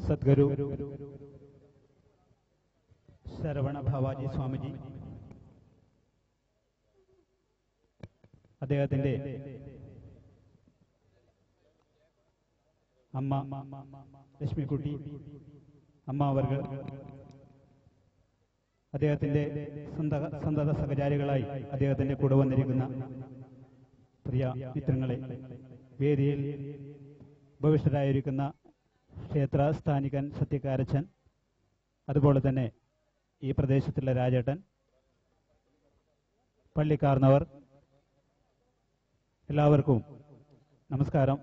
സദ്ഗുരു ശരവണ ഭവാജി സ്വാമിജി അദ്ദേഹത്തിന്റെ അമ്മ ലക്ഷ്മിക്കുട്ടി അമ്മ അവർകൾ അദ്ദേഹത്തിന്റെ സന്തത സഹചാരികളായി അദ്ദേഹത്തിന്റെ കൂടെ വന്നിരിക്കുന്ന പ്രിയ മിത്രങ്ങളെ, വേദിയിൽ ഭവിഷ്യരായിരിക്കുന്ന ക്ഷേത്ര സ്ഥാനികൻ സത്യകാരച്ചൻ, അതുപോലെ തന്നെ ഈ പ്രദേശത്തുള്ള രാജേട്ടൻ, പള്ളിക്കാർന്നവർ, എല്ലാവർക്കും നമസ്കാരം.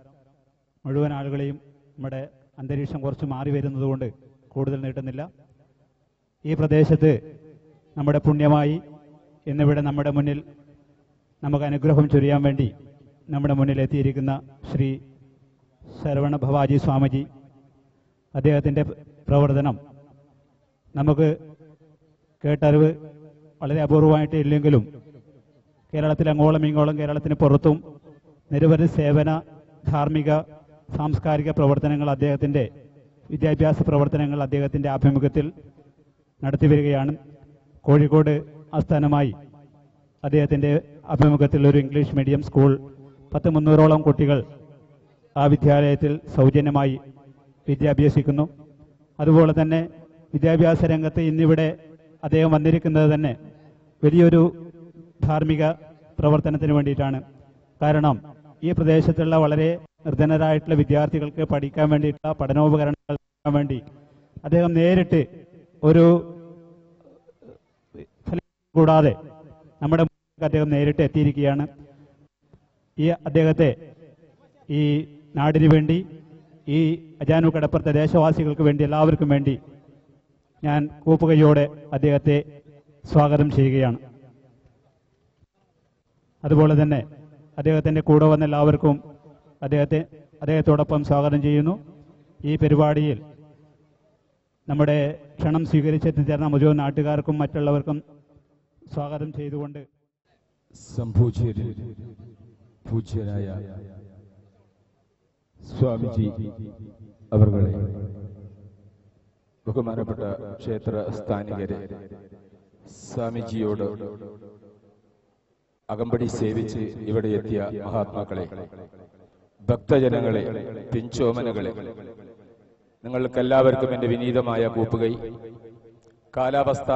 മുഴുവൻ ആളുകളെയും നമ്മുടെ അന്തരീക്ഷം കുറച്ച് മാറി വരുന്നതുകൊണ്ട് കൂടുതൽ നീട്ടുന്നില്ല. ഈ പ്രദേശത്ത് നമ്മുടെ പുണ്യമായി ഇന്നിവിടെ നമ്മുടെ മുന്നിൽ നമുക്ക് അനുഗ്രഹം ചൊരിയാൻ വേണ്ടി നമ്മുടെ മുന്നിൽ എത്തിയിരിക്കുന്ന ശ്രീ ശരവണ ഭവാജി സ്വാമിജി, അദ്ദേഹത്തിൻ്റെ പ്രവർത്തനം നമുക്ക് കേട്ടറിവ് വളരെ അപൂർവമായിട്ട് ഇല്ലെങ്കിലും കേരളത്തിൽ അങ്ങോളം ഇങ്ങോളം കേരളത്തിന് പുറത്തും നിരവധി സേവന, ധാർമ്മിക, സാംസ്കാരിക പ്രവർത്തനങ്ങൾ അദ്ദേഹത്തിൻ്റെ വിദ്യാഭ്യാസ പ്രവർത്തനങ്ങൾ അദ്ദേഹത്തിൻ്റെ ആഭിമുഖ്യത്തിൽ നടത്തിവരികയാണ്. കോഴിക്കോട് ആസ്ഥാനമായി അദ്ദേഹത്തിൻ്റെ ആഭിമുഖ്യത്തിൽ ഒരു ഇംഗ്ലീഷ് മീഡിയം സ്കൂൾ 300ഓളം കുട്ടികൾ ആ വിദ്യാലയത്തിൽ സൗജന്യമായി വിദ്യാഭ്യസിക്കുന്നു. അതുപോലെ തന്നെ വിദ്യാഭ്യാസ രംഗത്ത് ഇന്നിവിടെ അദ്ദേഹം വന്നിരിക്കുന്നത് തന്നെ വലിയൊരു ധാർമ്മിക പ്രവർത്തനത്തിന് വേണ്ടിയിട്ടാണ്. കാരണം ഈ പ്രദേശത്തുള്ള വളരെ നിർധനരായിട്ടുള്ള വിദ്യാർത്ഥികൾക്ക് പഠിക്കാൻ വേണ്ടിയിട്ടുള്ള പഠനോപകരണങ്ങൾ നൽകാൻ വേണ്ടി അദ്ദേഹം നേരിട്ട് ഒരു കൂടാതെ നമ്മുടെ അദ്ദേഹം നേരിട്ട് എത്തിയിരിക്കുകയാണ്. ഈ അദ്ദേഹത്തെ ഈ നാടിനു വേണ്ടി, ഈ അജാനു കടപ്പുറത്തെ ദേശവാസികൾക്ക് വേണ്ടി, എല്ലാവർക്കും വേണ്ടി ഞാൻ കൂപ്പുകയോടെ അദ്ദേഹത്തെ സ്വാഗതം ചെയ്യുകയാണ്. അതുപോലെ തന്നെ അദ്ദേഹത്തിൻ്റെ കൂടെ വന്ന എല്ലാവർക്കും അദ്ദേഹത്തോടൊപ്പം സ്വാഗതം ചെയ്യുന്നു. ഈ പരിപാടിയിൽ നമ്മുടെ ക്ഷണം സ്വീകരിച്ചെത്തിച്ചേർന്ന മുഴുവൻ നാട്ടുകാർക്കും മറ്റുള്ളവർക്കും സ്വാഗതം ചെയ്തുകൊണ്ട് പൂജ്യരായ സ്വാമിജി അവർകളെ, ബഹുമാനപ്പെട്ട ക്ഷേത്ര സ്ഥാനികരെ, സ്വാമിജിയോട് അകമ്പടി സേവിച്ച് ഇവിടെ എത്തിയ മഹാത്മാക്കളെ, ഭക്തജനങ്ങളെ, പിഞ്ചോമനകളെ, നിങ്ങൾക്കെല്ലാവർക്കും എൻ്റെ വിനീതമായ കൂപ്പുകൈ. കാലാവസ്ഥ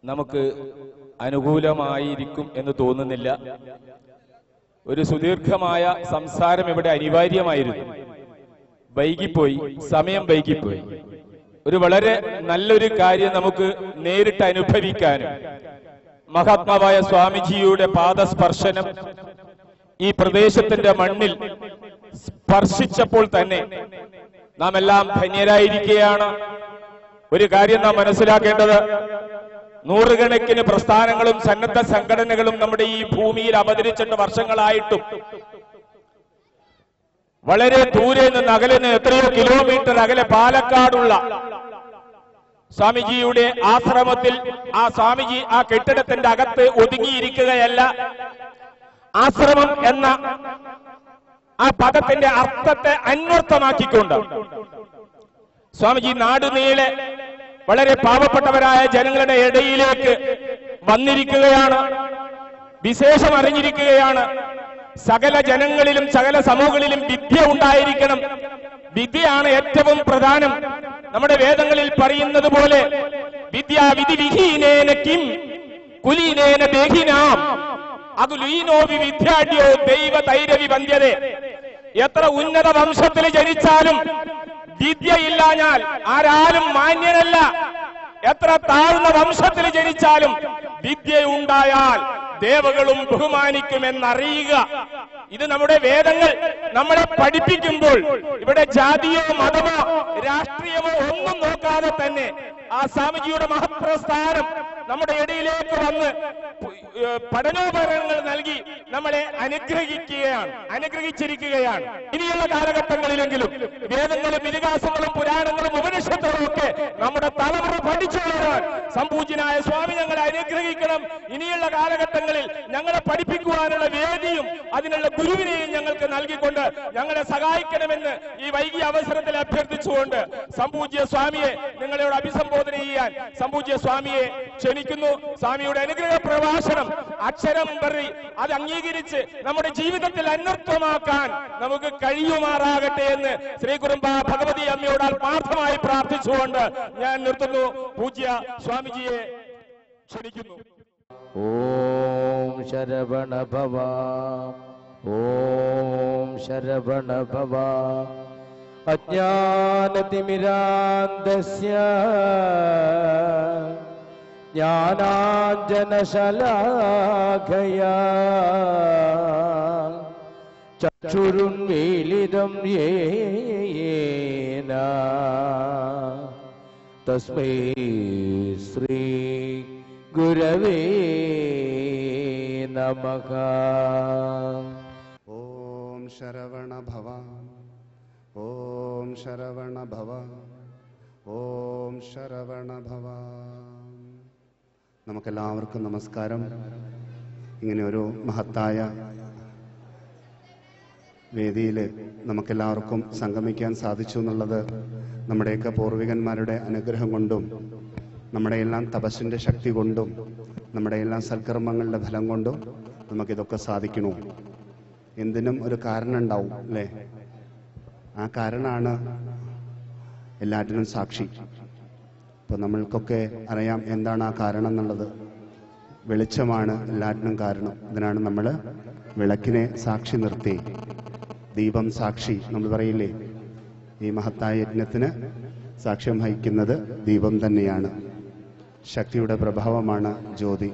നമുക്ക് അനുകൂലമായിരിക്കും എന്ന് തോന്നുന്നില്ല. ഒരു സുദീർഘമായ സംസാരം ഇവിടെ അനിവാര്യമായിരുന്നു. വൈകിപ്പോയി, സമയം വൈകിപ്പോയി. ഒരു വളരെ നല്ലൊരു കാര്യം നമുക്ക് നേരിട്ട് അനുഭവിക്കാനും മഹാത്മാവായ സ്വാമിജിയുടെ പാദസ്പർശനം ഈ പ്രദേശത്തിന്റെ മണ്ണിൽ സ്പർശിച്ചപ്പോൾ തന്നെ നാം എല്ലാം ധന്യരായിരിക്കുകയാണ്. ഒരു കാര്യം നാം മനസ്സിലാക്കേണ്ടത്, നൂറുകണക്കിന് പ്രസ്ഥാനങ്ങളും സന്നദ്ധ സംഘടനകളും നമ്മുടെ ഈ ഭൂമിയിൽ അവതരിച്ചിട്ട് വർഷങ്ങളായിട്ടും വളരെ ദൂരെ നിന്ന്, അകലെ നിന്ന്, എത്രയോ കിലോമീറ്റർ അകലെ പാലക്കാടുള്ള സ്വാമിജിയുടെ ആശ്രമത്തിൽ ആ സ്വാമിജി ആ കെട്ടിടത്തിന്റെ അകത്ത് ഒതുങ്ങിയിരിക്കുകയല്ല. ആശ്രമം എന്ന ആ പദത്തിന്റെ അർത്ഥത്തെ അന്വർത്ഥമാക്കിക്കൊണ്ട് സ്വാമിജി നാടുനീളെ വളരെ പാവപ്പെട്ടവരായ ജനങ്ങളുടെ ഇടയിലേക്ക് വന്നിരിക്കുകയാണ്, വിശേഷം അറിഞ്ഞിരിക്കുകയാണ്. സകല ജനങ്ങളിലും സകല സമൂഹങ്ങളിലും വിദ്യ ഉണ്ടായിരിക്കണം. വിദ്യയാണ് ഏറ്റവും പ്രധാനം. നമ്മുടെ വേദങ്ങളിൽ പറയുന്നത് പോലെ വിദ്യാ വിധി വിഹീനേന കിം കുലീനേന ദേഹിനാം അകുലീനോവി വിദ്യാഢ്യോ ദൈവ തൈരവി വന്ധ്യതേ. എത്ര ഉന്നത വംശത്തിൽ ജനിച്ചാലും വിദ്യയില്ലാഞ്ഞാൽ ആരാലും മാന്യനല്ല. എത്ര താഴ്ന്ന വംശത്തിൽ ജനിച്ചാലും വിദ്യ ഉണ്ടായാൽ ദേവകളും ബഹുമാനിക്കുമെന്നറിയുക. ഇത് നമ്മുടെ വേദങ്ങൾ നമ്മളെ പഠിപ്പിക്കുമ്പോൾ ഇവിടെ ജാതിയോ മതമോ രാഷ്ട്രീയമോ ഒന്നും നോക്കാതെ തന്നെ ആ സ്വാമിജിയുടെ മഹത്പ്രസ്ഥാനം നമ്മുടെ ഇടയിലേക്ക് വന്ന് പഠനോപകരണങ്ങൾ നൽകി നമ്മളെ അനുഗ്രഹിച്ചിരിക്കുകയാണ്. ഇനിയുള്ള കാലഘട്ടങ്ങളിലെങ്കിലും വേദങ്ങളും ഇതിഹാസങ്ങളും പുരാണങ്ങളും ഉപനിഷത്തുകളും ഒക്കെ നമ്മുടെ തലമുറ പഠിച്ചു വളരാൻ സംപൂജ്യനായ സ്വാമി ഞങ്ങളെ അനുഗ്രഹിക്കണം. ഇനിയുള്ള കാലഘട്ടങ്ങളിൽ ഞങ്ങളെ പഠിപ്പിക്കുവാനുള്ള വേദിയും അതിനുള്ള ഗുരുവിനെയും ഞങ്ങൾക്ക് നൽകിക്കൊണ്ട് ഞങ്ങളെ സഹായിക്കണമെന്ന് ഈ വൈകിയ അവസരത്തിൽ അഭ്യർത്ഥിച്ചുകൊണ്ട് സംപൂജ്യ സ്വാമിയെ നിങ്ങളോട് അഭിസംബോധന ചെയ്യാൻ സംപൂജ്യ സ്വാമിയെ ക്ഷണിക്കുന്നു. സ്വാമിയുടെ അനുഗ്രഹ പ്രഭാഷണം അക്ഷരം പറി അത് അംഗീകരിച്ച് നമ്മുടെ ജീവിതത്തിൽ അന്വർത്ഥമാക്കാൻ നമുക്ക് കഴിയുമാറാകട്ടെ എന്ന് ശ്രീ കുറുമ്പ ഭഗവതി അമ്മയോട് ആത്മാർത്ഥമായി പ്രാർത്ഥിച്ചുകൊണ്ട് ഞാൻ നിർത്തുന്നു. പൂജ്യ സ്വാമിജിയെ ക്ഷണിക്കുന്നു. ഓം ശരവണ ഭവ, ഓം ശരവണ ഭവ. അജ്ഞാനതിമിരാന്തസ്യ ജ്ഞാനാഞ്ജനശലാഖയാ ചക്ഷുരുന്മീലിതം യേന തസ്മൈ ശ്രീ ഗുരവേ നമഃ. ഓം ശരവണ ഭവ. ശരവണ ഭവ. ഓം ശരവണ ഭവ. നമുക്കെല്ലാവർക്കും നമസ്കാരം. ഇങ്ങനെ ഒരു മഹത്തായ വേദിയിൽ നമുക്കെല്ലാവർക്കും സംഗമിക്കാൻ സാധിച്ചു എന്നുള്ളത് നമ്മുടെയൊക്കെ പൂർവികന്മാരുടെ അനുഗ്രഹം കൊണ്ടും നമ്മുടെ എല്ലാം തപസ്സിൻ്റെ ശക്തി കൊണ്ടും നമ്മുടെ എല്ലാം സൽക്കർമ്മങ്ങളുടെ ഫലം കൊണ്ടും നമുക്കിതൊക്കെ സാധിക്കണു. എന്തിനും ഒരു കാരണം ഉണ്ടാവും അല്ലേ? ആ കാരണമാണ് എല്ലാറ്റിനും സാക്ഷി. ഇപ്പോൾ നമ്മൾക്കൊക്കെ അറിയാം എന്താണ് ആ കാരണം എന്നുള്ളത്. വെളിച്ചമാണ് എല്ലാറ്റിനും കാരണം. ഇതിനാണ് നമ്മൾ വിളക്കിനെ സാക്ഷി നിർത്തി, ദീപം സാക്ഷി നമ്മൾ പറയില്ലേ? ഈ മഹത്തായ യജ്ഞത്തിന് സാക്ഷ്യം വഹിക്കുന്നത് ദീപം തന്നെയാണ്. ശക്തിയുടെ പ്രഭാവമാണ് ജ്യോതി.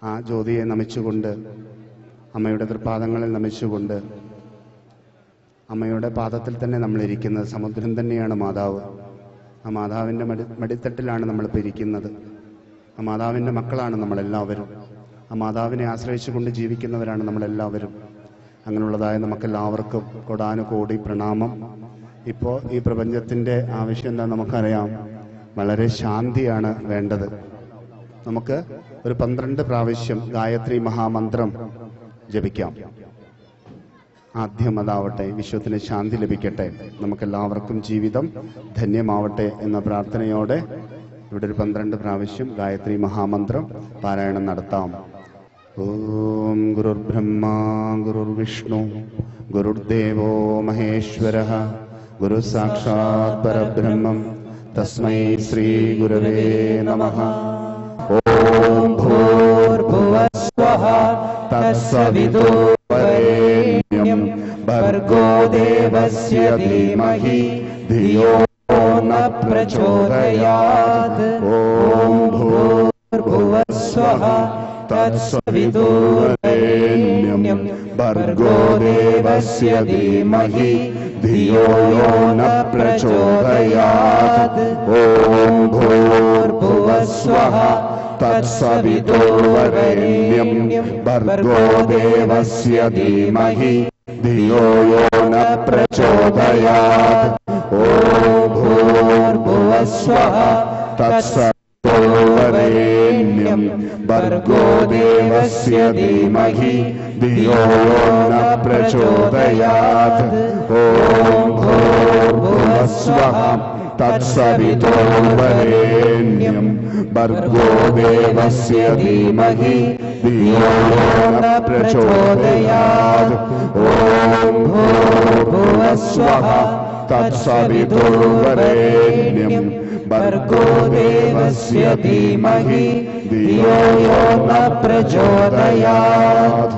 ആ ജ്യോതിയെ നമിച്ചുകൊണ്ട്, അമ്മയുടെ തൃപ്പാദങ്ങളിൽ നമിച്ചുകൊണ്ട്, അമ്മയുടെ പാദത്തിൽ തന്നെ നമ്മളിരിക്കുന്നത്. സമുദ്രം തന്നെയാണ് മാതാവ്. ആ മാതാവിൻ്റെ മടിത്തട്ടിലാണ് നമ്മളിപ്പോൾ ഇരിക്കുന്നത്. ആ മാതാവിൻ്റെ മക്കളാണ് നമ്മളെല്ലാവരും. ആ മാതാവിനെ ആശ്രയിച്ചുകൊണ്ട് ജീവിക്കുന്നവരാണ് നമ്മളെല്ലാവരും. അങ്ങനെയുള്ളതായ നമുക്കെല്ലാവർക്കും കോടാനുകോടി പ്രണാമം. ഇപ്പോൾ ഈ പ്രപഞ്ചത്തിൻ്റെ ആവശ്യം എന്താ നമുക്കറിയാം. വളരെ ശാന്തിയാണ് വേണ്ടത്. നമുക്ക് ഒരു 12 പ്രാവശ്യം ഗായത്രി മഹാമന്ത്രം ജപിക്കാം. ആദ്യം അതാവട്ടെ, വിശ്വത്തിന് ശാന്തി ലഭിക്കട്ടെ, നമുക്കെല്ലാവർക്കും ജീവിതം ധന്യമാവട്ടെ എന്ന പ്രാർത്ഥനയോടെ ഇവിടെ ഒരു 12 പ്രാവശ്യം ഗായത്രി മഹാമന്ത്രം പാരായണം നടത്താം. ഓം ഗുരുർബ്രഹ്മ ഗുരുർവിഷ്ണു ഗുരുർദേവോ മഹേശ്വരഃ ഗുരു സാക്ഷാത് പരബ്രഹ്മം തസ്മൈ ശ്രീ ഗുരവേ നമഃ. ഓം ഭൂർഭുവസ്വഃ തത്സവിതുർവരേണ്യം ഭർഗോ ദേവസ്യ ധീമഹി ധിയോ ന പ്രചോദയാത്. ഓം ഭൂർഭുവസ്വഃ തത്സവിതുർവരേണ്യം ഭർഗോ ദേവസ്യ ധീമഹി ധിയോ ന പ്രചോദയാത്. ഓം ഭൂർഭുവസ്വഃ തത്സവിതുർവരേണ്യം ഭർഗോ ദേവസ്യ ധീമഹി ധിയോ ന പ്രചോദയാത്. ഓം ഭൂർഭുവസ്വഃ തത്സവിതുർവരേണ്യം ഭർഗോ ദേവസ്യ ധീമഹി ധിയോ ന പ്രചോദയാത്. ഓം ഭൂർഭുവസ്വഃ തത്സവിതുർവരേണ്യം ഭർഗോ ദേവസ്യ ധീമഹി ധിയോ ന പ്രചോദയാത്. ഓം ഭൂർഭുവസ്വഃ തത്സവിതുർവരേണ്യം ഭർഗോ ദേവസ്യ ധീമഹി ധിയോ ന പ്രചോദയാത്.